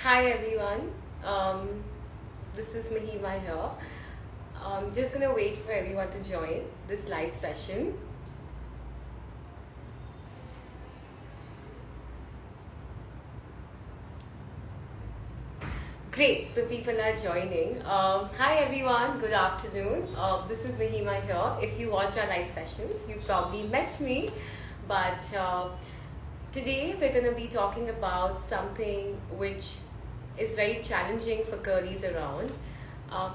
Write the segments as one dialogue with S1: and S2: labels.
S1: Hi everyone, um, this is Mahima here. I'm just gonna wait for everyone to join this live session. Great, so people are joining. Hi everyone, good afternoon. This is Mahima here. If you watch our live sessions, you probably met me, but today we're gonna be talking about something which is very challenging for curlies around,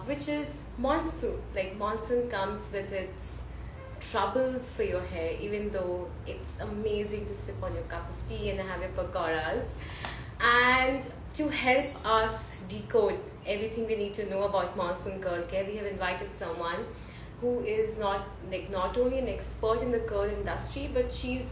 S1: which is monsoon. Like monsoon comes with its troubles for your hair, even though it's amazing to sip on your cup of tea and have your pakoras. And to help us decode everything we need to know about monsoon curl care, we have invited someone who is not only an expert in the curl industry, but she's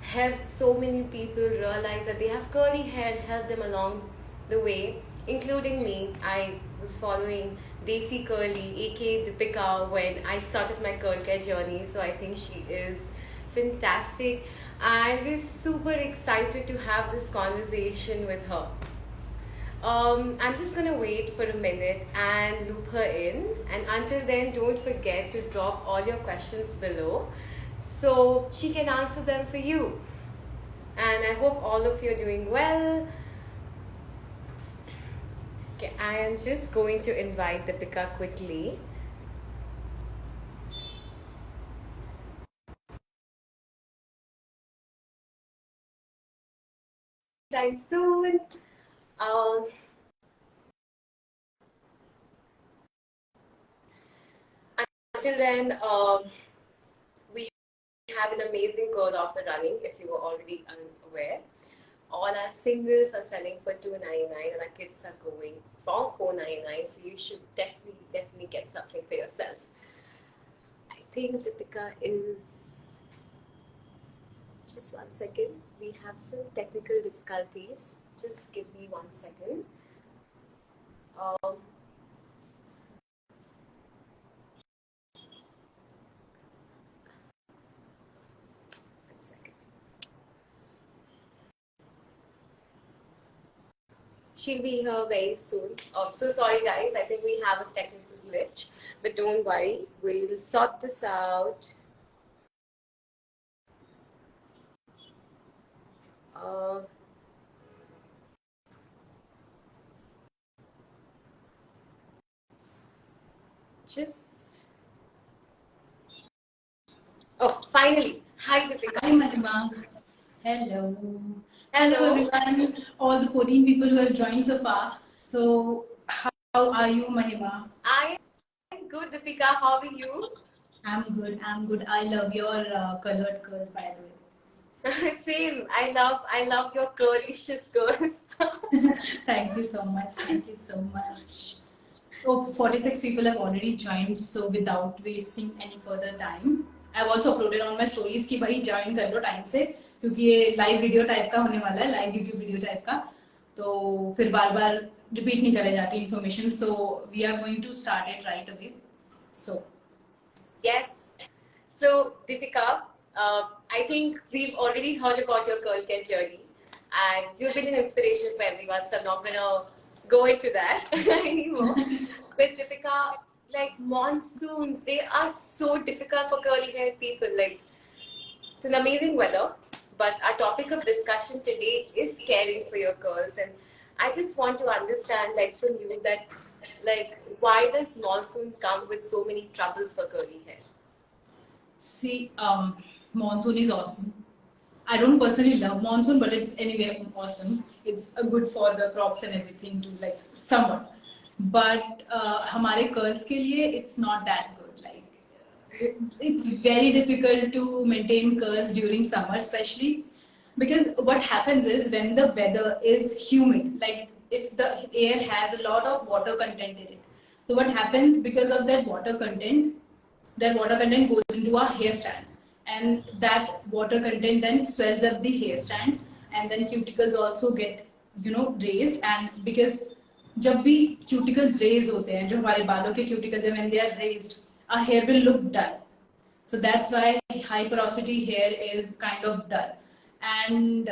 S1: helped so many people realize that they have curly hair and help them along the way, including me. I was following Desicurly, aka Deepika, when I started my curl care journey, so I think she is fantastic. And we're super excited to have this conversation with her. I'm just gonna wait for a minute and loop her in. And until then, don't forget to drop all your questions below so she can answer them for you. And I hope all of you are doing well. Okay, I am just going to invite Deepika quickly. Time soon. Um, until then, we have an amazing code offer running if you were already unaware. All our singles are selling for $2.99 and our kits are going from $4.99, so you should definitely get something for yourself. I think Deepika is just 1 second. We have some technical difficulties. Just give me 1 second. Um, 1 second. She'll be here very soon. So sorry guys, I think we have a technical glitch, but don't worry, we'll sort this out. Uh, just finally. Hi Deepika.
S2: Hi, Mahima. Hello. Hello,
S1: Hello.
S2: everyone. All the 14 people who have joined so far. So, how are you, Mahima?
S1: I am good, Deepika. How are you?
S2: I'm good. I'm good. I love your colored curls, by the way.
S1: Same. I love your curlicious girls.
S2: Thank you so much. Thank you so much. So 46 people have already joined, so without wasting any further time, I've also uploaded on my stories कि भाई join कर लो time से क्योंकि ये live video type का होने वाला है, live YouTube video type का, तो फिर बार बार repeat नहीं करे जाती information, so we are going to start it right away. So
S1: Yes. So, Deepika, I think we've already heard about your curl care journey, and you've been an inspiration for everyone. So I'm not gonna go into that anymore. But Deepika, like monsoons, they are so difficult for curly haired people. Like it's an amazing weather, but our topic of discussion today is caring for your curls, and I just want to understand, like from you, that like why does monsoon come with so many troubles for curly hair?
S2: see, monsoon is awesome. I don't personally love monsoon, but it's anyway awesome. It's good for the crops and everything to like summer. But हमारे curls के लिए it's not that good. Like it's very difficult to maintain curls during summer, especially because what happens is when the weather is humid, like if the air has a lot of water content in it. So what happens because of that water content goes into our hair strands, and that water content then swells up the hair strands, and then cuticles also get raised. And because जब भी cuticles raise होते हैं, जो हमारे बालों के cuticles हैं, when they are raised, our hair will look dull. So that's why high porosity hair is kind of dull. And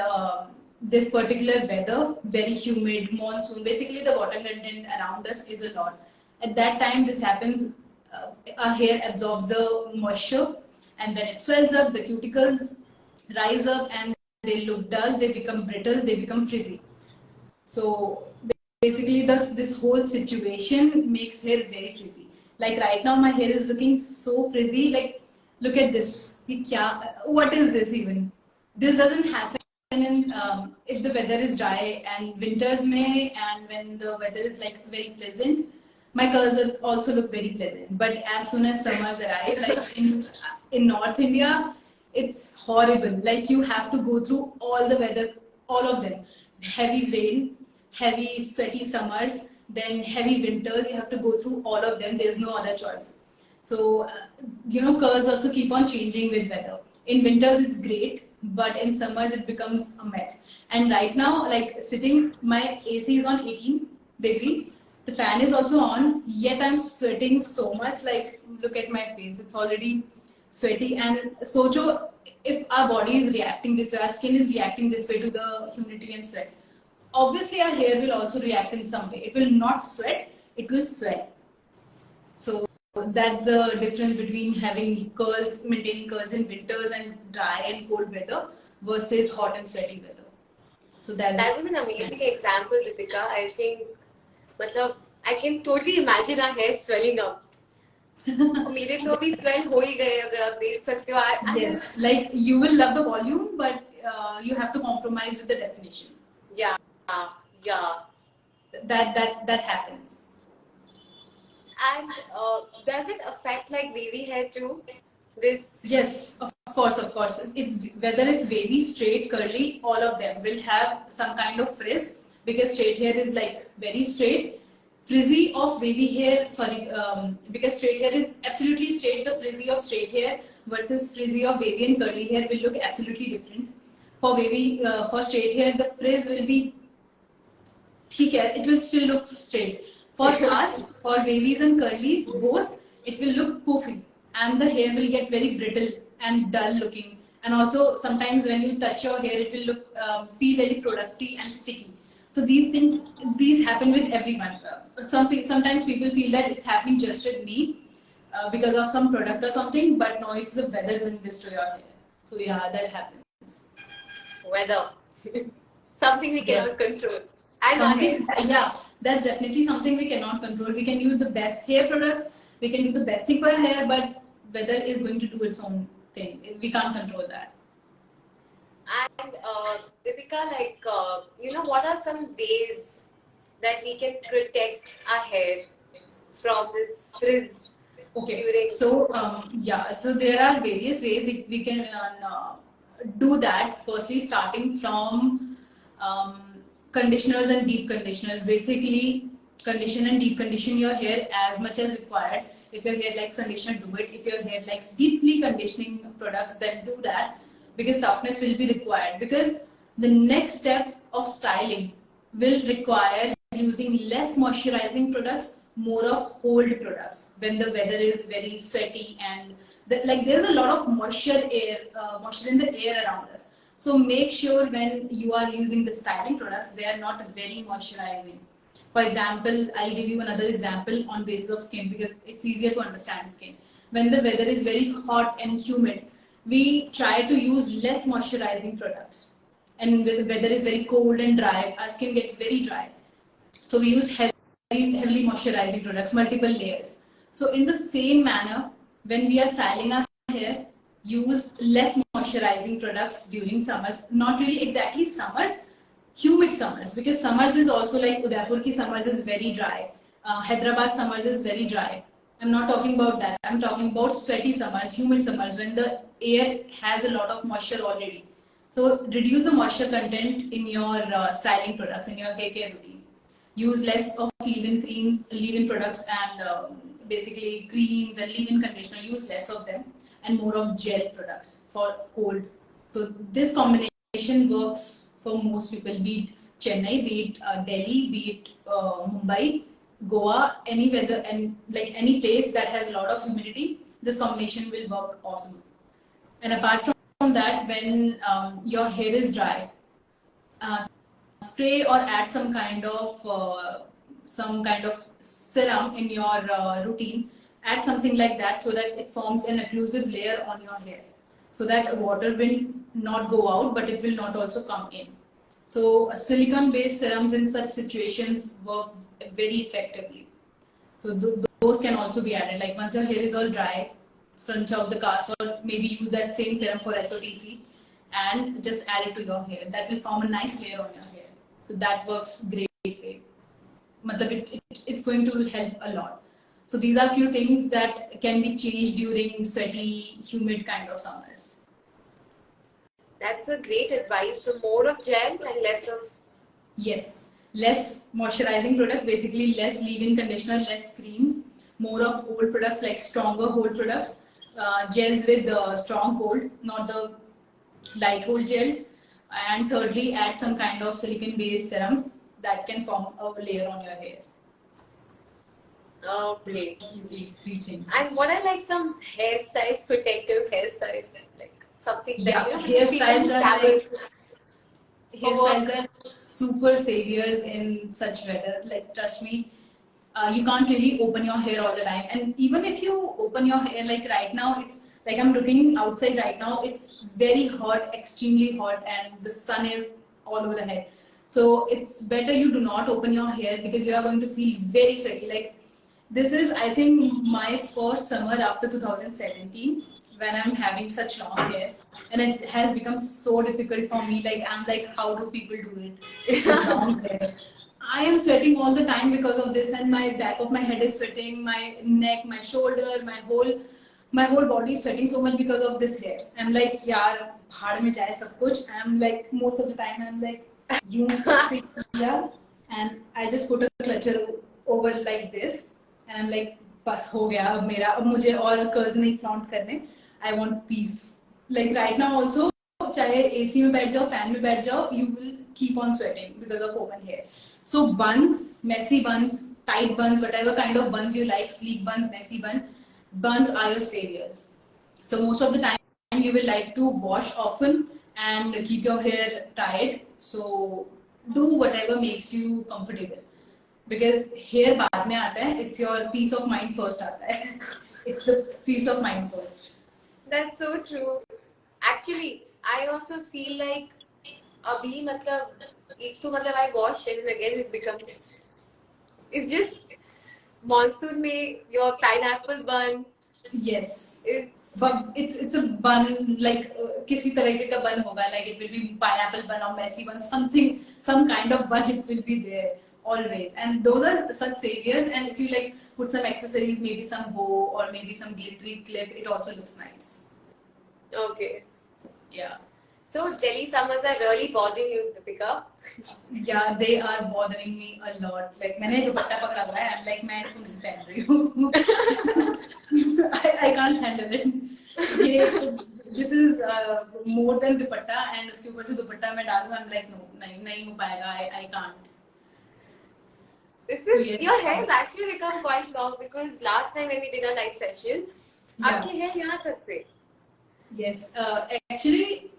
S2: this particular weather, very humid, monsoon, basically the water content around us is a lot. At that time, this happens, our hair absorbs the moisture, and when it swells up, the cuticles rise up and they look dull, they become brittle, they become frizzy. So basically, this whole situation makes hair very frizzy. Like right now, my hair is looking so frizzy. Like, look at this. What is this even? This doesn't happen in if the weather is dry and winters may, and when the weather is like very pleasant. My curls also look very pleasant. But as soon as summers arrive, like in North India, it's horrible. Like you have to go through all the weather, all of them. Heavy rain, heavy sweaty summers, then heavy winters. You have to go through all of them. There's no other choice. So, curls also keep on changing with weather. In winters, it's great, but in summers, it becomes a mess. And right now, like sitting, my AC is on 18 degree. The fan is also on, yet I'm sweating so much. Like, look at my face, it's already sweaty. And socho, if our body is reacting this way, our skin is reacting this way to the humidity and sweat, obviously our hair will also react in some way. It will not sweat, it will swell. So that's the difference between having curls, maintaining curls in winters and dry and cold weather versus hot and sweaty weather. So
S1: That was an amazing example, Ritika. I think, मतलब, I can totally imagine our hair swelling up. और मेरे तो अभी swell हो ही गए अगर आप देख सकते हो.
S2: Yes, like you will love the volume, but you have to compromise with the definition.
S1: Yeah, yeah.
S2: That happens.
S1: And does it affect like wavy hair too? This.
S2: Yes, of course, of course. Whether it's wavy, straight, curly, all of them will have some kind of frizz, because straight hair is like very straight. Frizzy of wavy hair, because straight hair is absolutely straight. The frizzy of straight hair versus frizzy of wavy and curly hair will look absolutely different. For straight hair, the frizz will be, it will still look straight. For us, for wavies and curlies, both, it will look poofy, and the hair will get very brittle and dull looking. And also, sometimes when you touch your hair, it will look feel very productive and sticky. So these happen with everyone. Sometimes people feel that it's happening just with me because of some product or something, but no, it's the weather doing this to your hair. So yeah, that happens.
S1: Weather. Something we cannot control. And our hair.
S2: Yeah, that's definitely something we cannot control. We can use the best hair products, we can do the best thing for our hair, but weather is going to do its own thing. We can't control that.
S1: And Deepika, like, what are some ways that we can protect our hair from this frizz?
S2: Okay. So so there are various ways we can do that. Firstly, starting from conditioners and deep conditioners. Basically, condition and deep condition your hair as much as required. If your hair likes conditioner, do it. If your hair likes deeply conditioning products, then do that, because softness will be required. Because the next step of styling will require using less moisturizing products, more of hold products when the weather is very sweaty and there's a lot of moisture in the air around us. So make sure when you are using the styling products, they are not very moisturizing. For example, I'll give you another example on basis of skin, because it's easier to understand skin. When the weather is very hot and humid, we try to use less moisturizing products. And when the weather is very cold and dry, our skin gets very dry. So we use heavily moisturizing products, multiple layers. So in the same manner, when we are styling our hair, use less moisturizing products during summers. Not really exactly summers, humid summers, because summers is also like Udaipur ki summers is very dry. Hyderabad summers is very dry. I'm not talking about that. I'm talking about sweaty summers, humid summers, when the air has a lot of moisture already. So reduce the moisture content in your styling products, in your hair care routine. Use less of leave-in creams, leave-in products, and basically creams and leave-in conditioner. Use less of them and more of gel products for cold. So this combination works for most people, be it Chennai, be it Delhi, be it Mumbai, Goa, any weather, and like any place that has a lot of humidity. This combination will work awesome. And apart from that, when your hair is dry, uh, spray or add some kind of serum in your routine. Add something like that so that it forms an occlusive layer on your hair, so that water will not go out, but it will not also come in. So silicone based serums in such situations work very effectively. So those can also be added. Like once your hair is all dry, scrunch out the cast or maybe use that same serum for SOTC and just add it to your hair. That will form a nice layer on your hair. So that works great way. It's going to help a lot. So these are few things that can be changed during sweaty, humid kind of summers.
S1: That's a great advice. So more of gel and less of...
S2: Yes, less moisturizing products, basically less leave-in conditioner, less creams, more of hold products like stronger hold products, gels with strong hold, not the light hold gels. And thirdly, add some kind of silicone-based serums that can form a layer on your hair.
S1: Okay.
S2: These three things.
S1: And what I like, some hairstyles, protective hairstyles, like something that, you know,
S2: hairstyles are super saviors in such weather. Like trust me, you can't really open your hair all the time. And even if you open your hair, like right now, it's like I'm looking outside right now. It's very hot, extremely hot, and the sun is all over the head. So it's better you do not open your hair because you are going to feel very sweaty. Like this is, I think, my first summer after 2017 when I'm having such long hair, and it has become so difficult for me. Like I'm like, how do people do it with long hair? I am sweating all the time because of this, and my back of my head is sweating, my neck, my shoulder, my whole body is sweating so much because of this hair. I'm like, yaar, bhaad mein jaye sab kuch. I'm like, most of the time, I'm like, you yeah, and I just put a clutcher over like this, and I'm like, बस हो गया अब मेरा, अब मुझे और curls नहीं flaunt करने. I want peace. Like right now also, चाहे AC में बैठ जाओ, फैन में बैठ जाओ, you will keep on sweating because of open hair. So buns, messy buns, tight buns, whatever kind of buns you like, sleek buns, messy buns are your saviors. So most of the time you will like to wash often and keep your hair tied. So do whatever makes you comfortable. Because hair बाद में आता है, it's your peace of mind first आता है. It's the peace of mind first.
S1: That's so true. Actually, I also feel like अभी मतलब एक तो मतलब I wash and again it becomes, it's just monsoon में your pineapple bun.
S2: Yes.
S1: It's
S2: it's a bun like किसी तरह का bun होगा, like it will be pineapple bun or messy bun, some kind of bun it will be there always, and those are such saviors. And if you like put some accessories, maybe some bow or maybe some glittery clip, it also looks nice.
S1: okay.
S2: Yeah.
S1: So Delhi summers are really bothering you, Deepika?
S2: Yeah, they are bothering me a lot. Like मैंने दुपट्टा पकड़ा हुआ है, I'm like मैं इसको नहीं पहन रही हूँ. I can't handle it. This is more than dupatta, and उसके ऊपर से दुपट्टा मैं डालूँ, I'm like no, नहीं हो पाएगा. I can't.
S1: This is, your hair has actually become quite long because last time when we did a live session, आपके hair यहाँ तक थे.
S2: Yes, actually,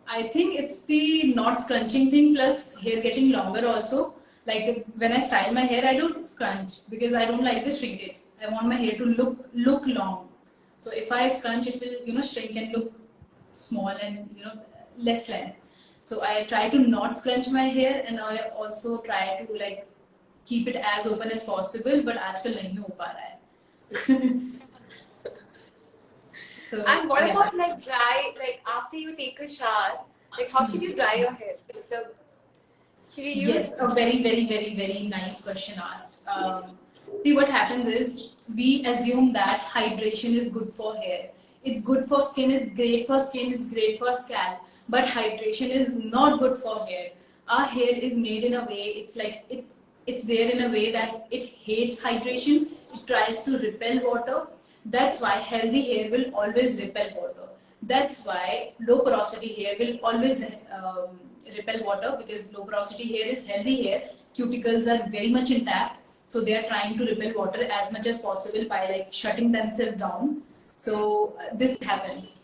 S2: I think it's the not scrunching thing plus hair getting longer also. Like when I style my hair, I don't scrunch because I don't like the shrinkage. I want my hair to look long. So if I scrunch, it will shrink and look small and less length. So I try to not scrunch my hair, and I also try to like keep it as open as possible. But आजकल नहीं हो पा रहा है. So,
S1: and what about like dry, like after you take a shower, like how should you dry your hair? So, should you use...
S2: Yes, a very, very, very, very nice question asked. See, what happens is we assume that hydration is good for hair. It's good for skin, it's great for skin, it's great for scalp. But hydration is not good for hair. Our hair is made in a way, it's like it's there in a way that it hates hydration. It tries to repel water. That's why healthy hair will always repel water. That's why low porosity hair will always repel water, because low porosity hair is healthy hair. Cuticles are very much intact, so they are trying to repel water as much as possible by like shutting themselves down. So this happens.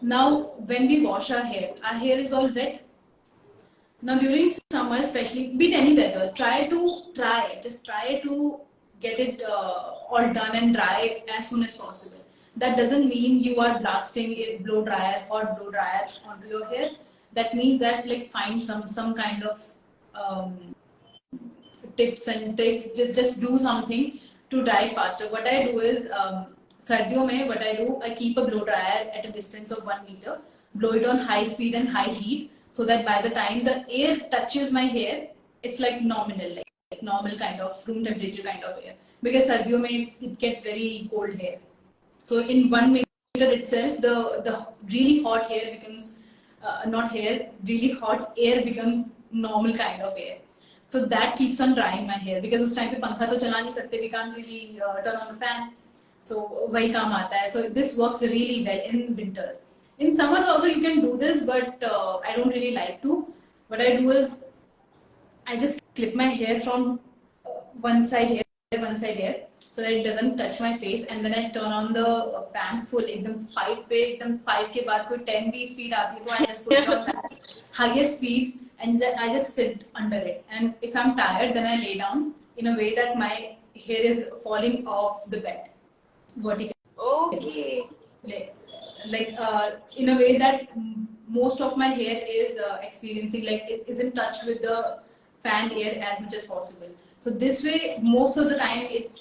S2: Now when we wash our hair is all wet. Now during summer, especially, be it any weather, just try to get it all done and dry as soon as possible. That doesn't mean you are blasting a hot blow dryer onto your hair. That means that like find some kind of um, tips and tricks. Just do something to dry it faster. What I do is सर्दियों में what I do, I keep a blow dryer at a distance of 1 meter, blow it on high speed and high heat, so that by the time the air touches my hair, it's like nominal, like normal kind of room temperature kind of air. Because सर्दियों में it gets very cold hair. So in 1 meter itself, the really hot hair becomes not hair, really hot air becomes normal kind of air. So that keeps on drying my hair because उस time पे पंखा तो चला नहीं सकते, we can't really turn on the fan. So वही काम आता है. So this works really well in winters. In summers also you can do this, but I don't really like to. What I do is I just clip my hair from one side here, so that it doesn't touch my face, and then I turn on the fan full, एकदम 5 पे, एकदम 5 के बाद कोई 10 भी speed आती है तो I just put it on highest speed and I just sit under it. And if I'm tired, then I lay down in a way that my hair is falling off the bed vertically.
S1: Okay.
S2: In a way that most of my hair is experiencing, like it is in touch with the fan air as much as possible. So this way, most of the time it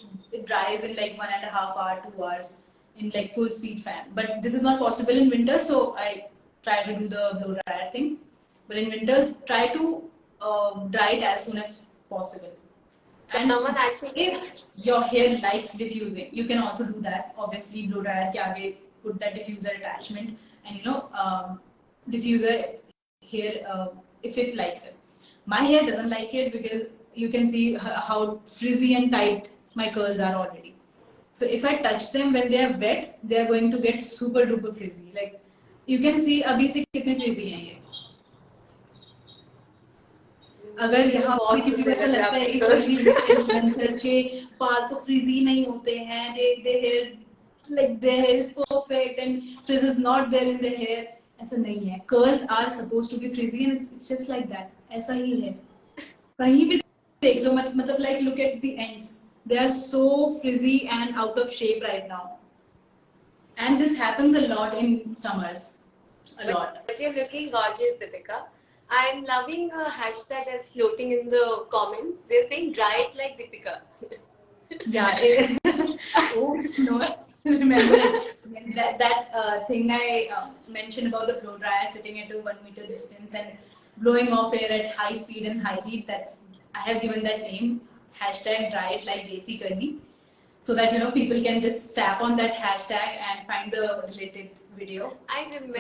S2: dries in like 1.5 hours, 2 hours in like full speed fan. But this is not possible in winter, so I try to do the blow dryer thing. But in winters, try to dry it as soon as possible. And if your hair likes diffusing, you can also do that. Obviously, blow dryer के आगे put that diffuser attachment, and diffuser hair if it likes it. My hair doesn't like it because you can see how frizzy and tight my curls are already. So if I touch them when they are wet, they are going to get super duper frizzy. Like you can see अभी से कितने frizzy हैं ये. अगर यहाँ पे किसी को ऐसा लगता है कि frizzy influencers के बाल तो frizzy नहीं होते हैं, their hair is perfect and frizz is not there in their hair, ऐसा नहीं है. Curls are supposed to be frizzy and it's just like that. ऐसा ही है. कहीं भी देख लो, मतलब like look at the ends. They are so frizzy and out of shape right now. And this happens a lot in summers. A lot.
S1: But you're looking gorgeous, Deepika. I'm loving a hashtag that's floating in the comments. They're saying dry it like Deepika.
S2: Yeah. Oh, no. Remember that thing I mentioned about the blow dryer sitting at a 1 meter distance and blowing off air at high speed and high heat. I have given that name, hashtag dry it like Desicurly, so that people can just tap on that hashtag and find the related video.
S1: I remember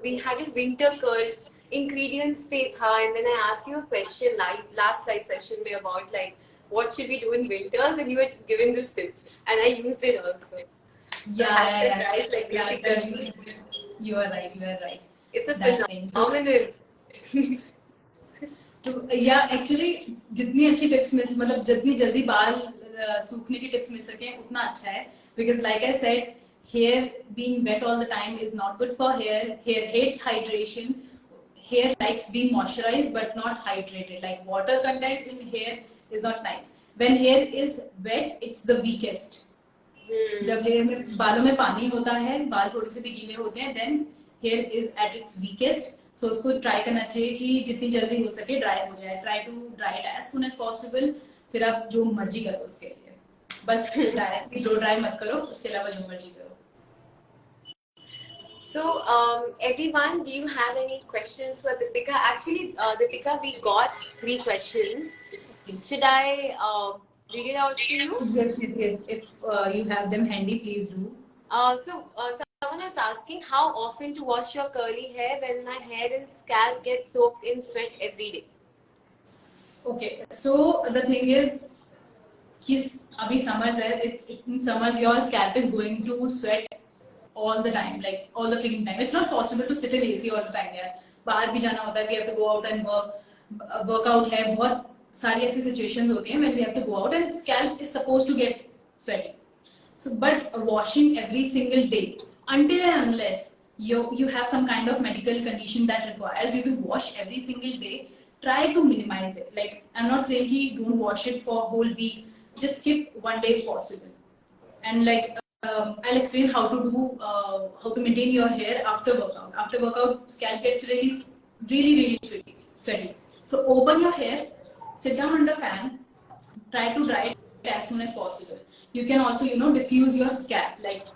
S1: we had a winter curl ingredients pe tha, and then I asked you a question last live session mein about like what should we do in winters, and you had given this tip and I used it also.
S2: You are right.
S1: It's a phenomenal.
S2: तो actually जितनी अच्छी tips मतलब जितनी जल्दी बाल सूखने की tips मिल सके उतना अच्छा है, because like I said, hair being wet all the time is not good for hair. Hair hates hydration. Hair likes being moisturized but not hydrated. Like water content in hair is not nice. When hair is wet, it's the weakest. जब hair में बालों में पानी होता है, बाल थोड़े से भी गीले होते हैं, then hair is at its weakest. So उसको ट्राई करना चाहिए कि जितनी जल्दी हो सके ड्राई हो जाए. Try to dry it as soon as possible. फिर आप जो मर्जी करो उसके लिए, बस डायरेक्टली लो ड्राई मत करो, उसके अलावा जो मर्जी करो.
S1: So everyone, do you have any questions for Deepika? Actually, Deepika, we got 3 questions. Should I read it out to you?
S2: Yes. If you have them handy, please do.
S1: Someone is asking how often to wash your curly hair when my hair and scalp get soaked in sweat every day.
S2: Okay, so the thing is, abhi summers hai, in summers your scalp is going to sweat all the time, like all the freaking time. It's not possible to sit in AC all the time. यार बाहर भी जाना होता है, we have to go out and work out है, बहुत सारी ऐसी situations होती हैं when we have to go out and scalp is supposed to get sweaty. So but washing every single day, until and unless you have some kind of medical condition that requires you to wash every single day, try to minimize it. Like, I'm not saying ki don't wash it for a whole week, just skip one day if possible. And like, I'll explain how to do how to maintain your hair after workout. After workout, scalp gets really sweaty. So open your hair, sit down under fan, try to dry it as soon as possible. You can also, diffuse your scalp, like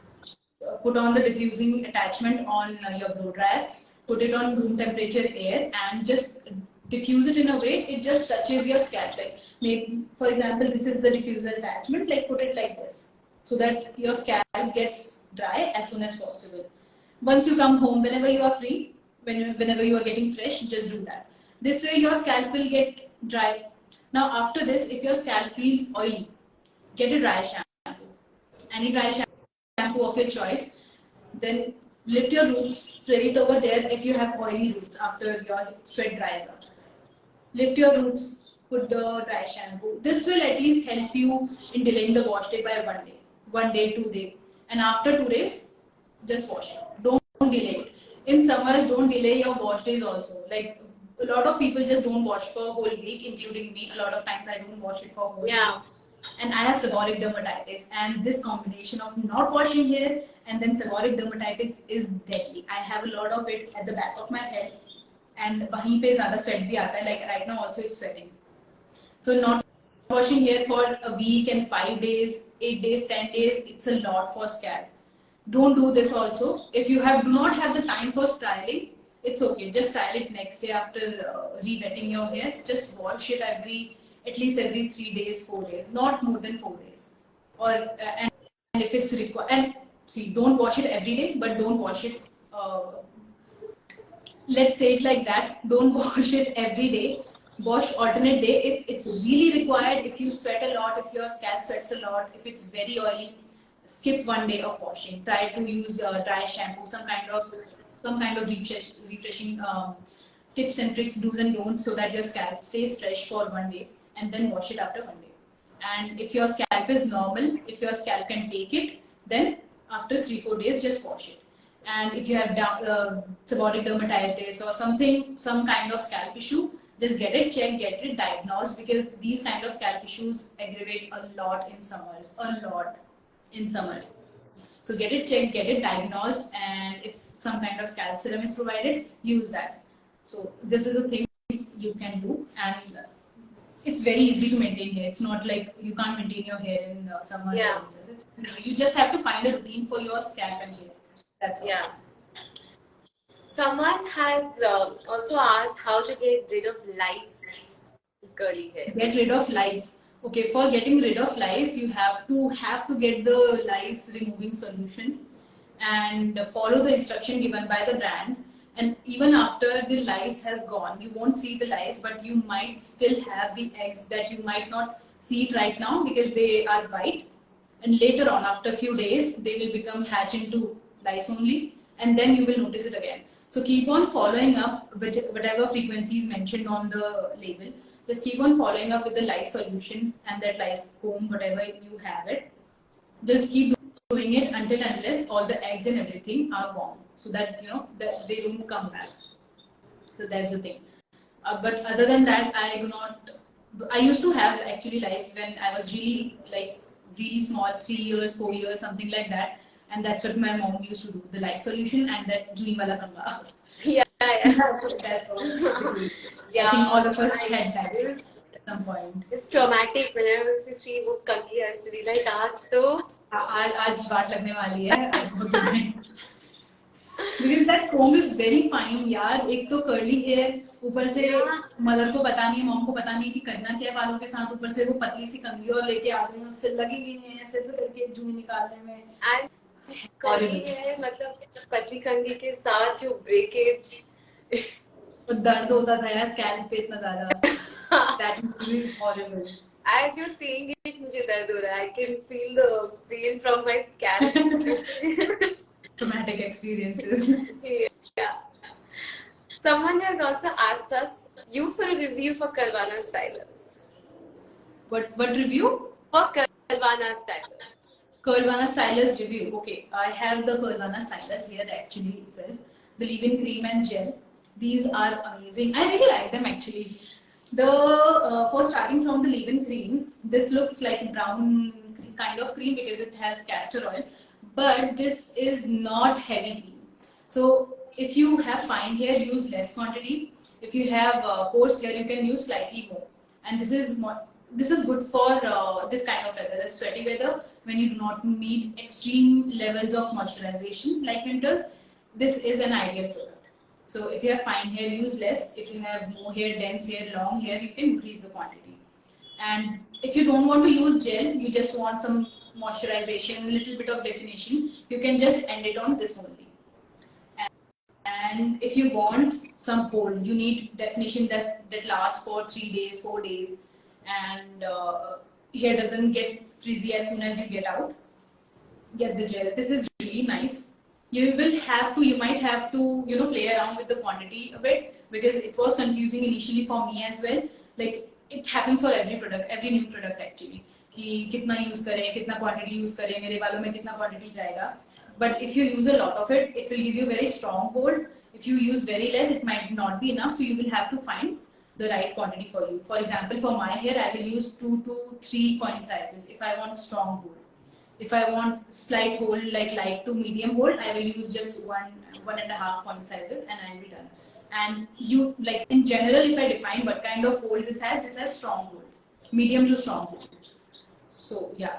S2: put on the diffusing attachment on your blow dryer, put it on room temperature air, and just diffuse it in a way it just touches your scalp. Like, maybe, for example, this is the diffuser attachment. Like, put it like this so that your scalp gets dry as soon as possible. Once you come home, whenever you are free, whenever you are getting fresh, just do that. This way, your scalp will get dry. Now, after this, if your scalp feels oily, get a dry shampoo. Any dry shampoo of your choice. Then lift your roots, spread it over there if you have oily roots after your sweat dries out. Lift your roots, put the dry shampoo. This will at least help you in delaying the wash day by 1 day. 1 day, 2 day. And after 2 days, just wash it. Don't delay it. In summers, don't delay your wash days also. Like, a lot of people just don't wash for a whole week, including me. A lot of times I don't wash it for a whole week. And I have seborrheic dermatitis, and this combination of not washing hair and then seborrheic dermatitis is deadly. I have a lot of it at the back of my head, and वहीं पे ज़्यादा sweat भी आता है. Like right now also it's sweating. So not washing hair for a week and 5 days, 8 days, 10 days, it's a lot for scalp. Don't do this also. If you do not have the time for styling, it's okay. Just style it next day after re-wetting your hair. Just wash it at least every 3 days, 4 days, not more than 4 days. And if it's required, and see, don't wash it every day, but don't wash it. Let's say it like that. Don't wash it every day. Wash alternate day if it's really required. If you sweat a lot, if your scalp sweats a lot, if it's very oily, skip 1 day of washing. Try to use dry shampoo, some kind of refreshing tips and tricks, do's and don'ts, so that your scalp stays fresh for 1 day, and then wash it after 1 day. And if your scalp is normal, if your scalp can take it, then after 3-4 days, just wash it. And if you have seborrheic dermatitis or some kind of scalp issue, just get it checked, get it diagnosed, because these kind of scalp issues aggravate a lot in summers. So get it checked, get it diagnosed, and if some kind of scalp serum is provided, use that. So this is a thing you can do, and it's very easy to maintain hair. It's not like you can't maintain your hair in summer.
S1: Yeah.
S2: You just have to find a routine for your scalp and hair. That's all.
S1: Yeah. Someone has also asked how to get rid of lice in curly hair.
S2: Get rid of lice. Okay, for getting rid of lice, you have to get the lice removing solution and follow the instruction given by the brand. And even after the lice has gone, you won't see the lice, but you might still have the eggs that you might not see it right now because they are white. And later on, after a few days, they will become hatch into lice only, and then you will notice it again. So keep on following up whatever frequency is mentioned on the label. Just keep on following up with the lice solution and that lice comb, whatever you have it. Just keep doing it until unless all the eggs and everything are gone, so that that they don't come back. So that's the thing. But other than that, I used to have actually lice when I was really small, 3 years, 4 years, something like that. And that's what my mom used to do, the lice solution and that Jui wala kanga.
S1: Yeah.
S2: That was
S1: Yeah.
S2: I think all of us had that at some point.
S1: It's traumatic whenever you see वो कंघी has to be like आज तो
S2: आज वाट लगने वाली है, आज बहुत दिन है. Because that comb is very fine यार. एक तो curly hair, ऊपर से मदर को पता नहीं, मॉम को पता नहीं कि करना क्या है बालों के साथ, ऊपर से वो पतली सी कंघी और लेके आ गई, उससे लगी भी नहीं है ऐसे करके जूई निकालने में.
S1: And curly hair मतलब पतली कंघी के साथ जो breakage
S2: वो दर्द होता था यार स्कैल्प पे इतना ज्यादा. That was really horrible.
S1: As you're saying it, मुझे दर्द हो रहा है. I can feel the pain from my scalp.
S2: Traumatic experiences.
S1: Yeah. Someone has also asked us you for a review for Curlvana stylers.
S2: What review?
S1: For Curlvana stylers.
S2: Curlvana stylus review. Okay, I have the Curlvana stylus here actually itself. The leave-in cream and gel. These are amazing. I really like them actually. The for starting from the leave-in cream, this looks like brown kind of cream because it has castor oil, but this is not heavy cream. So if you have fine hair, use less quantity. If you have coarse hair, you can use slightly more. And this is good for this kind of weather, the sweaty weather, when you do not need extreme levels of moisturization like winters. This is an ideal product. So if you have fine hair, use less. If you have more hair, dense hair, long hair, you can increase the quantity. And if you don't want to use gel, you just want some moisturization, little bit of definition, you can just end it on this only. And if you want some hold, you need definition that lasts for 3 days, 4 days, and hair doesn't get frizzy as soon as you get out. Get the gel. This is really nice. You might have to, play around with the quantity a bit, because it was confusing initially for me as well. Like, it happens for every product, every new product actually. कि कितना use करें, कितना quantity use करें, मेरे बालों में कितना quantity जाएगा. But if you use a lot of it, it will give you very strong hold. If you use very less, it might not be enough. So you will have to find the right quantity for you. For example, for my hair, I will use 2 to 3 coin sizes if I want strong hold. If I want slight hold, like light to medium hold, I will use just 1.5 coin sizes, and I will be done. And you, like in general, if I define what kind of hold this has strong hold, medium to strong hold. So yeah,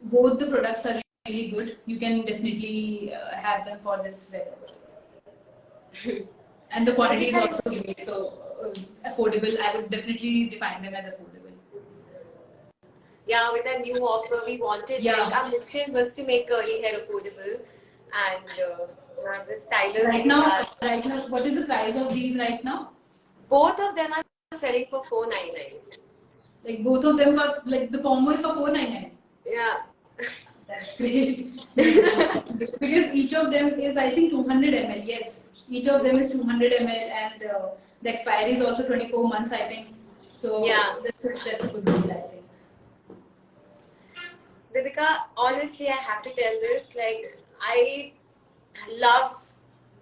S2: both the products are really good. You can definitely have them for this weather. And the quantity is also great, so affordable. I would definitely define them as affordable.
S1: Yeah, with a new offer, we wanted, like, our mission was to make curly hair affordable, and the stylers.
S2: Right now, what is the price of these right now?
S1: Both of them are selling for $4.99.
S2: Like both of them are, like, the combo is for $4.99.
S1: Yeah.
S2: That's great. Because each of them is, I think, 200 ml. Yes, each of them is 200 ml, and the expiry is also 24 months, I think. So yeah, that's a good deal, I think.
S1: Deepika, honestly, I have to tell this. Like, I love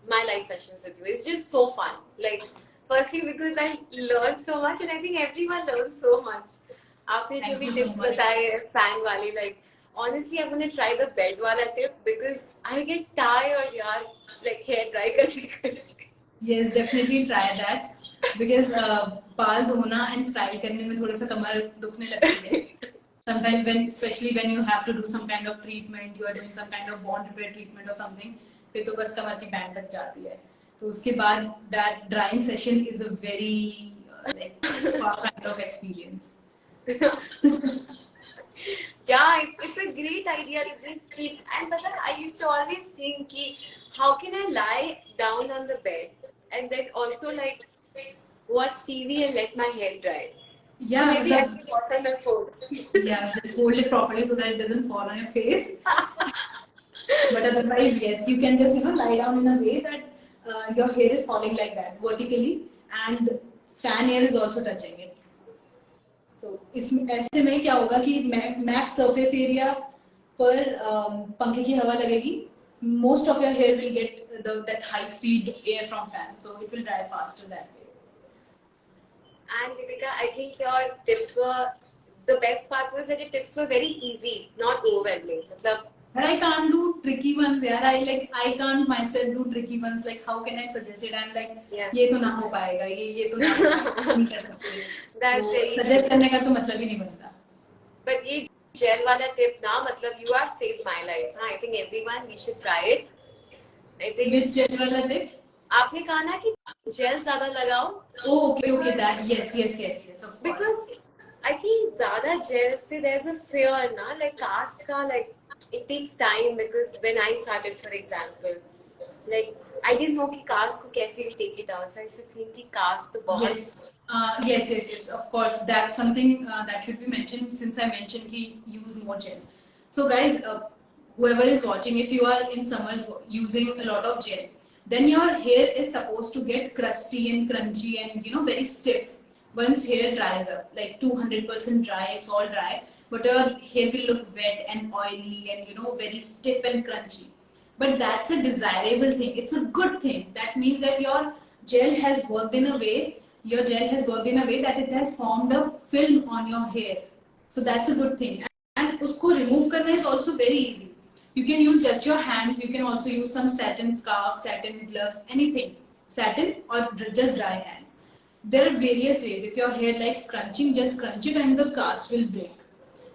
S1: my live sessions with you. It's just so fun. Like, firstly, because I learn so much, and I think everyone learns so much. आपने जो भी tips बताए fan वाले, like, honestly, I'm gonna try the bed wala tip because I get tired, yaar, like hair dry करते.
S2: Yes, definitely try that, because बाल धोना and style करने में थोड़ा सा कमर दुखने लगती है. Sometimes especially when you have to do some kind of treatment, you are doing some kind of bond repair treatment or something, फिर तो बस कमर की बैंड बच जाती है. तो उसके बाद that drying session is a very like far kind of experience.
S1: Yeah, it's a great idea to just keep. And but I used to always think, how can I lie down on the bed and then also like watch TV and let my hair dry?
S2: Yeah,
S1: so maybe I can watch on my phone.
S2: Yeah, just hold it properly so that it doesn't fall on your face. But otherwise, yes, you can just lie down in a way that your hair is falling like that vertically, and fan air is also touching it. So इसमें ऐसे में क्या होगा कि max surface area पर पंखे की हवा लगेगी. Most of your hair will get that high speed air from fan, so it will dry faster that way.
S1: And Deepika, I think your tips were, the best part was that your tips were very easy, not overwhelming.
S2: But I can't do tricky ones, yaar. I can't myself do tricky ones. Like, how can I suggest it? I'm like, ये तो ना हो पाएगा, ये तो नहीं कर सकते.
S1: That's very
S2: suggest करने का तो मतलब ही नहीं बनता.
S1: But ये gel वाला tip ना, मतलब you have saved my life. I think everyone we should try it. I think.
S2: Which gel वाला tip?
S1: आपने कहा ना कि gel ज़्यादा लगाओ.
S2: Oh, okay, that yes, of course.
S1: Because I think ज़्यादा gel से there's a fear ना, like cast का, like it takes time, because when I started, for example, like I didn't know कि cast को कैसे भी take it out, so I used to think कि cast तो बहुत.
S2: Yes, of course. That's something that should be mentioned, since I mentioned कि use more gel. So guys, whoever is watching, if you are in summers using a lot of gel, then your hair is supposed to get crusty and crunchy and very stiff once hair dries up, like 200% dry, it's all dry. but your hair will look wet and oily and very stiff and crunchy. But that's a desirable thing. It's a good thing. That means that your gel has worked in a way that it has formed a film on your hair. So that's a good thing. And usko remove karna is also very easy. You can use just your hands. You can also use some satin scarf, satin gloves, anything. Satin or just dry hands. There are various ways. If your hair likes scrunching, just scrunch it and the cast will break.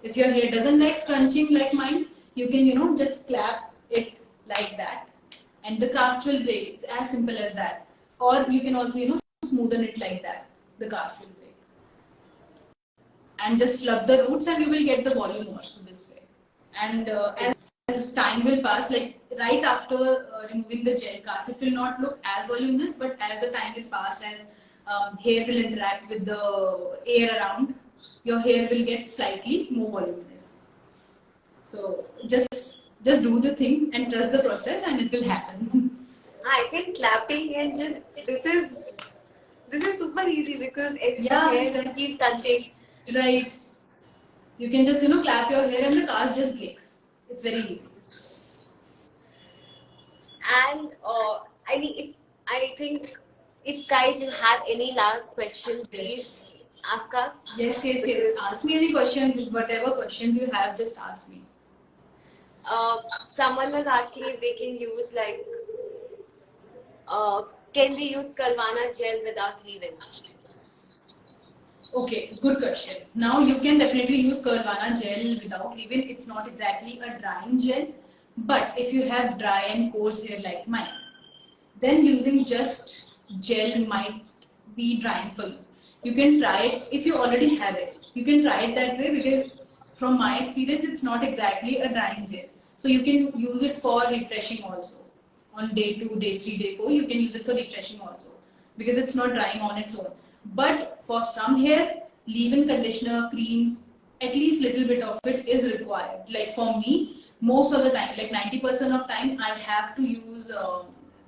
S2: If your hair doesn't like scrunching like mine, you can, just clap it like that and the cast will break. It's as simple as that. Or you can also, smoothen it like that. The cast will break. And just flub the roots and you will get the volume also this way. And as time will pass, like right after removing the gel cast, it will not look as voluminous, but as the time will pass, as hair will interact with the air around, your hair will get slightly more voluminous. So just do the thing and trust the process and it will happen.
S1: I think clapping and just this is super easy because if your
S2: Yeah,
S1: hair will keep touching.
S2: right. You can just clap your hair and the cast just breaks. It's very easy.
S1: And I think if guys you have any last question, please ask us.
S2: Yes. Ask me any questions, whatever questions you have, just ask me.
S1: Someone was asking if they can use can they use Curlvana gel without leave-in?
S2: Okay, good question. Now you can definitely use Curlvana gel without leave-in. It's not exactly a drying gel, but if you have dry and coarse hair like mine, then using just gel might be drying for you. You can try it if you already have it. You can try it that way because from my experience, it's not exactly a drying gel. So you can use it for refreshing also. On day 2, day 3, day 4, you can use it for refreshing also because it's not drying on its own. But for some hair, leave-in conditioner, creams, at least little bit of it is required. Like for me, most of the time, like 90% of time, I have to use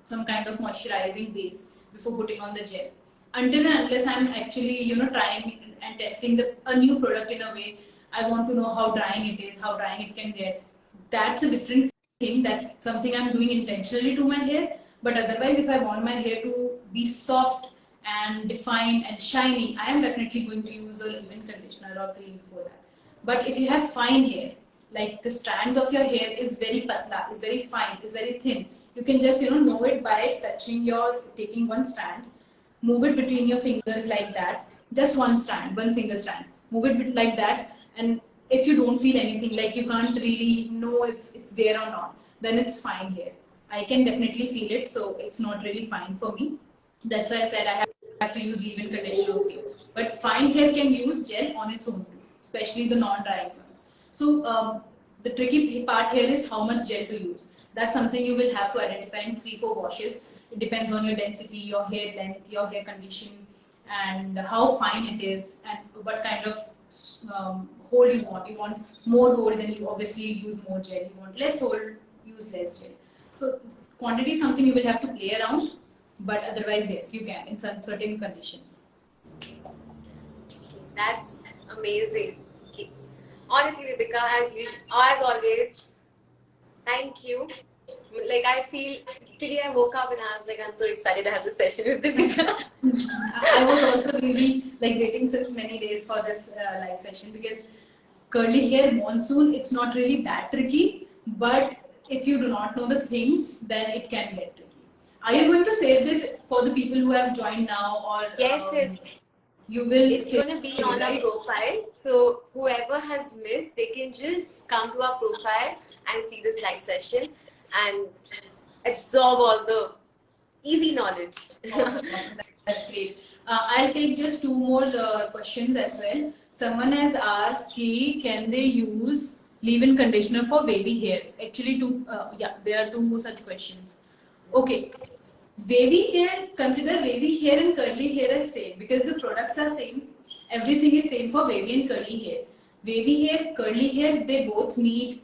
S2: some kind of moisturizing base before putting on the gel. Until and unless I'm actually, trying and testing a new product in a way, I want to know how drying it is, how drying it can get. That's a different thing. That's something I'm doing intentionally to my hair. But otherwise, if I want my hair to be soft and defined and shiny, I am definitely going to use a leave-in conditioner or cream for that. But if you have fine hair, like the strands of your hair is very patla, is very fine, is very thin, you can just know it by taking one strand, move it between your fingers like that, just one strand, one single strand, move it like that, and if you don't feel anything, like you can't really know if it's there or not, then it's fine hair. I can definitely feel it, so it's not really fine for me. That's why I said I have to use leave-in conditioner only. But fine hair can use gel on its own too, especially the non-drying ones. So the tricky part here is how much gel to use. That's something you will have to identify in 3-4 washes. It depends on your density, your hair length, your hair condition, and how fine it is, and what kind of hole you want. You want more hole, then you obviously use more gel. You want less hole, use less gel. So quantity is something you will have to play around, but otherwise yes, you can in some certain conditions.
S1: That's amazing. Okay. Honestly, Deepika, as always, thank you. Like I feel today I woke up and I was like, I'm so excited to have this session with Deepika.
S2: I was also really waiting since many days for this live session because curly hair monsoon, it's not really that tricky, but if you do not know the things, then it can get tricky. Are you going to save this for the people who have joined now, or
S1: yes.
S2: You will?
S1: It's going to be on our profile. So whoever has missed, they can just come to our profile and see this live session and absorb all the easy knowledge.
S2: Awesome. That's great. I'll take just 2 more questions as well. Someone has asked, can they use leave-in conditioner for baby hair? Actually, there are 2 such questions. Okay. Wavy hair, consider wavy hair and curly hair as same because the products are same. Everything is same for wavy and curly hair. Wavy hair, curly hair, they both need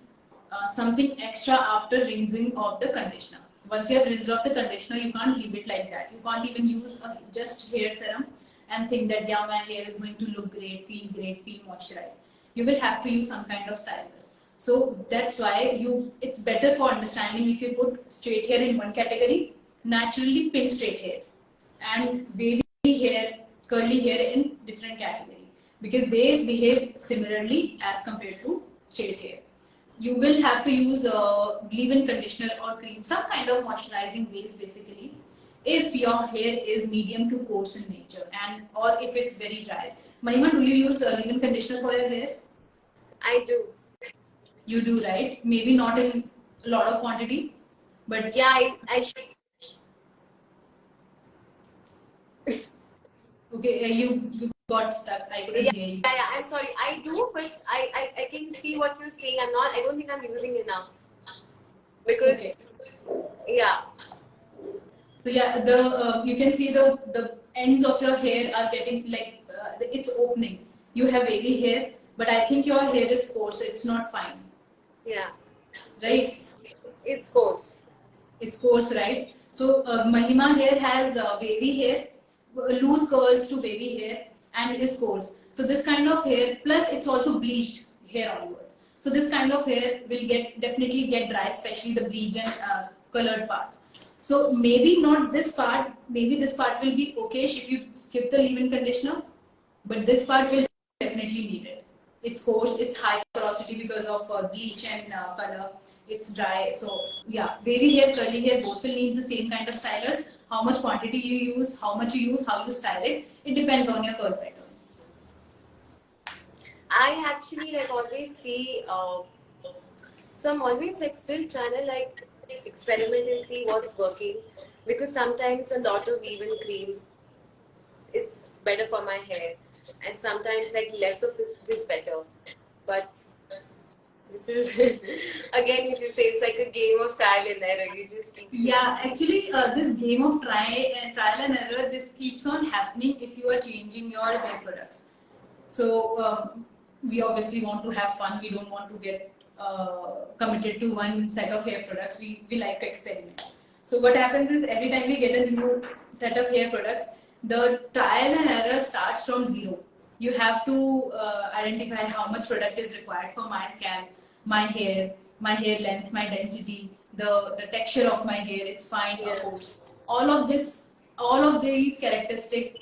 S2: something extra after rinsing of the conditioner. Once you have rinsed off the conditioner, you can't leave it like that. You can't even use just hair serum and think that yeah, my hair is going to look great, feel moisturized. you will have to use some kind of stylus. So that's why it's better for understanding if you put straight hair in one category, naturally pin straight hair, and wavy hair, curly hair in different category, because they behave similarly as compared to straight hair. You will have to use a leave-in conditioner or cream, some kind of moisturizing base basically, if your hair is medium to coarse in nature, and or if it's very dry. Mahima, do you use a leave-in conditioner for your hair?
S1: I do.
S2: You do, right? Maybe not in a lot of quantity, but
S1: Yeah, I
S2: okay, you got stuck. I couldn't
S1: yeah,
S2: hear you.
S1: yeah, I'm sorry. I do, but I can see what you're saying. I don't think I'm using enough
S2: Okay.
S1: because, yeah,
S2: So yeah, the you can see the ends of your hair are getting like it's opening. You have wavy hair, but I think your hair is coarse. It's not fine,
S1: yeah,
S2: right?
S1: it's coarse.
S2: It's coarse, right? So Mahima hair has wavy hair, loose curls to wavy hair, and is coarse. So this kind of hair, plus it's also bleached hair onwards. So this kind of hair will definitely get dry, especially the bleached and colored parts. So maybe not this part. Maybe this part will be okay if you skip the leave-in conditioner, but this part will definitely need it. It's coarse, it's high porosity because of bleach and color. It's dry. So yeah, wavy hair, curly hair, both will need the same kind of stylers. How much quantity you use, how much you use, how you style it, it depends on your curl pattern.
S1: I actually like always see. So I'm always like still trying to like experiment and see what's working, because sometimes a lot of leave-in cream is better for my hair, and sometimes like less of it is better. But this is again, you should say it's like a game of trial and error. You just keep seeing.
S2: Yeah, actually, this game of trial and error, this keeps on happening if you are changing your hair products. So we obviously want to have fun. We don't want to get committed to one set of hair products. We like to experiment. So what happens is every time we get a new set of hair products, the trial and error starts from zero. You have to identify how much product is required for my scalp, my hair length, my density, the texture of my hair, it's fine or
S1: Yes.
S2: coarse. All of this, all of these characteristics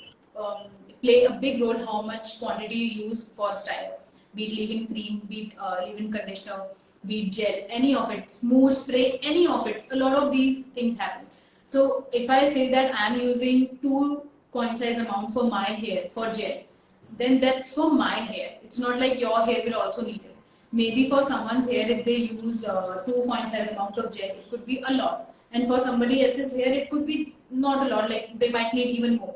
S2: play a big role how much quantity you use for style. Be it leave-in cream, be it leave-in conditioner, be it gel, any of it, smooth spray, any of it. A lot of these things happen. So if I say that I'm using 2 coin size amount for my hair for gel, then that's for my hair. It's not like your hair will also need it. Maybe for someone's hair, if they use 2 coin size amount of gel, it could be a lot. And for somebody else's hair, it could be not a lot, like they might need even more.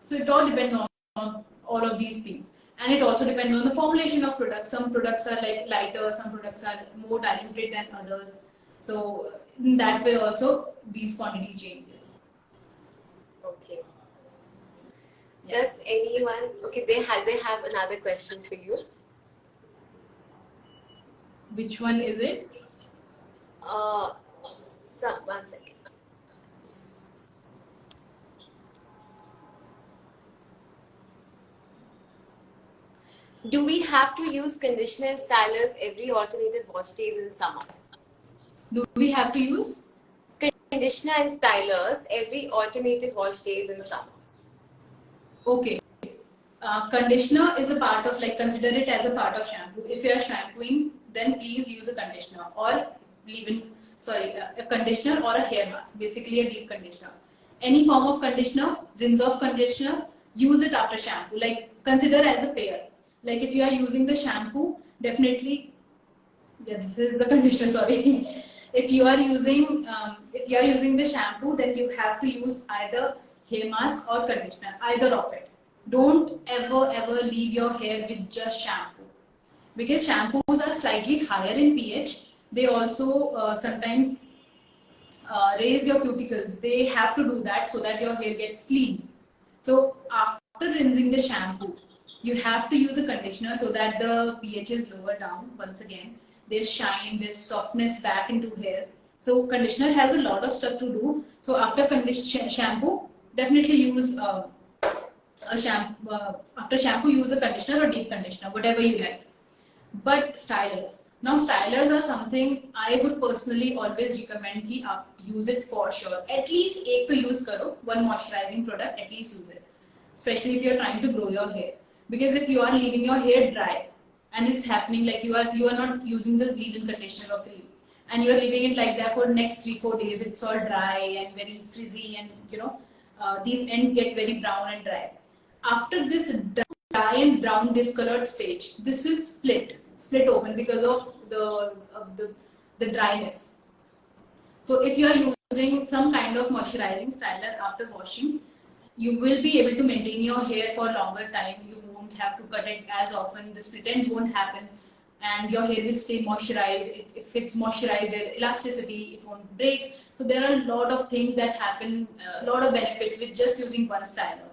S2: So it all depends on all of these things. And it also depends on the formulation of products. Some products are like lighter, some products are more diluted than others. So in that way also, these quantities changes.
S1: Okay.
S2: Yeah.
S1: Does anyone? Okay, they have another question for you.
S2: Which one is it?
S1: One second. Do we have to use conditioner and stylers every alternative wash days in summer?
S2: Do we have to use?
S1: Conditioner and stylers every alternative wash days in summer.
S2: Okay. Conditioner is a part of, like, consider it as a part of shampoo. If you are shampooing, then please use a conditioner or a conditioner or a hair mask, basically a deep conditioner. Any form of conditioner, rinse off conditioner, use it after shampoo. Like, consider as a pair. Like, if you are using the shampoo, definitely, yeah, this is the conditioner, sorry. If you are using the shampoo, then you have to use either hair mask or conditioner, either of it. Don't ever leave your hair with just shampoo, because shampoos are slightly higher in pH. They also sometimes raise your cuticles. They have to do that so that your hair gets clean. So after rinsing the shampoo, you have to use a conditioner so that the pH is lower down. Once again, there's shine, there's softness back into hair. So conditioner has a lot of stuff to do. So after shampoo, definitely use a shampoo. After shampoo, use a conditioner or deep conditioner, whatever you like. But stylers. Now stylers are something I would personally always recommend कि आप use it for sure. At least एक तो use करो, one moisturizing product, at least use it. Especially if you're trying to grow your hair. Because if you are leaving your hair dry and it's happening like you are not using the leave-in conditioner or cream and you are leaving it like that for next 3-4 days, it's all dry and very frizzy and these ends get very brown and dry. After this dry and brown discolored stage, this will split open because of the dryness. So if you are using some kind of moisturizing styler after washing, you will be able to maintain your hair for a longer time. You won't have to cut it as often. The split ends won't happen, and your hair will stay moisturized. If it's moisturized, there elasticity, it won't break. So there are a lot of things that happen, a lot of benefits with just using one styler.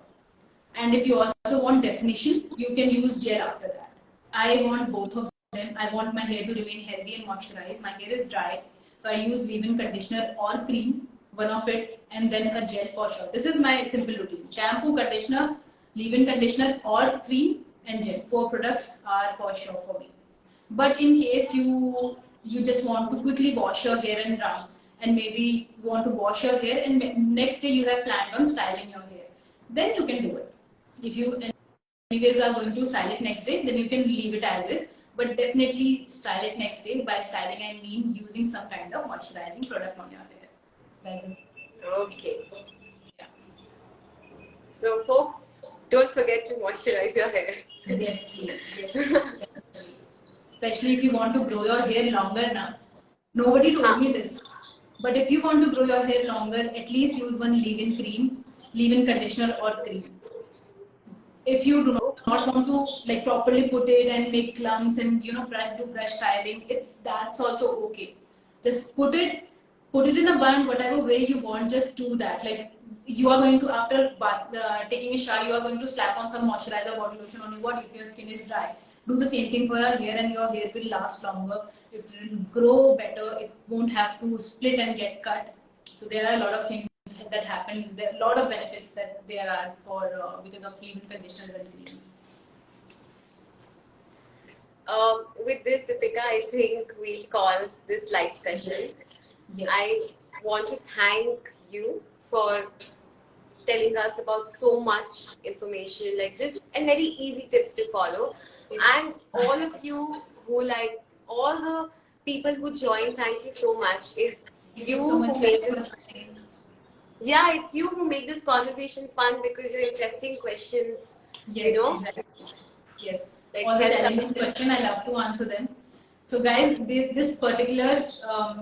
S2: And if you also want definition, you can use gel after that. I want both of them. I want my hair to remain healthy and moisturized. My hair is dry, so I use leave-in conditioner or cream, one of it, and then a gel for sure. This is my simple routine: shampoo, conditioner, leave-in conditioner, or cream and gel. 4 products are for sure for me. But in case you just want to quickly wash your hair and run, and maybe you want to wash your hair and next day you have planned on styling your hair, then you can do it. If you anyways are going to style it next day, then you can leave it as is. But definitely style it next day. By styling, I mean using some kind of moisturizing product on your hair. That's it.
S1: Okay.
S2: Yeah.
S1: So, folks, don't forget to moisturize your hair.
S2: Yes, please. Yes, please. Especially if you want to grow your hair longer now. Nobody told me this. But if you want to grow your hair longer, at least use one leave-in cream, leave-in conditioner or cream. If you do not want to like properly put it and make clumps and brush styling, that's also okay. Just put it in a bun, whatever way you want. Just do that. Like you are going to after taking a shower, you are going to slap on some moisturizer, body lotion on your body if your skin is dry. Do the same thing for your hair, and your hair will last longer. It will grow better. It won't have to split and get cut. So there are a lot of things that happen. There are a lot of benefits that there are for because of leave-in conditioners and creams.
S1: With this, Deepika, I think we'll call this live session.
S2: Yes.
S1: I want to thank you for telling us about so much information, like just and very easy tips to follow.
S2: Yes.
S1: And all of you who all the people who joined, thank you so much. It's you who made this. Yeah, it's you who make this conversation fun because your interesting questions.
S2: Yes, exactly. Yes.
S1: Like
S2: all the challenging questions, I love to answer them. So guys, this particular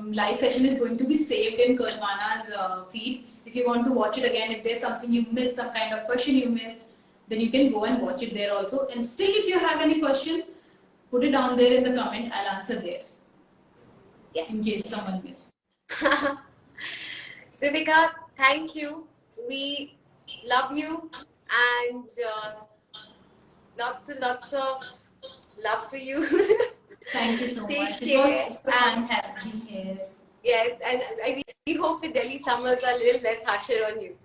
S2: live session is going to be saved in Curlvana's feed. If you want to watch it again, if there's something you missed, some kind of question you missed, then you can go and watch it there also. And still, if you have any question, put it down there in the comment. I'll answer there.
S1: Yes.
S2: In case someone missed.
S1: Deepika, thank you. We love you and lots and lots of love for you.
S2: Thank you so
S1: Take
S2: much.
S1: care.
S2: It was fun having here.
S1: Yes, and we hope the Delhi summers are a little less harsher on you.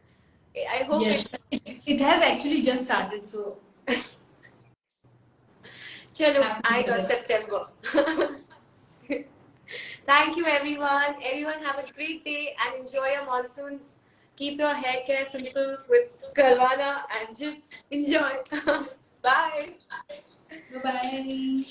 S1: I hope
S2: yes. It has actually just started, so.
S1: Chalo, I got September. Thank you, everyone. Everyone, have a great day and enjoy your monsoons. Keep your hair care simple with Curlvana and just enjoy. Bye.
S2: Bye-bye.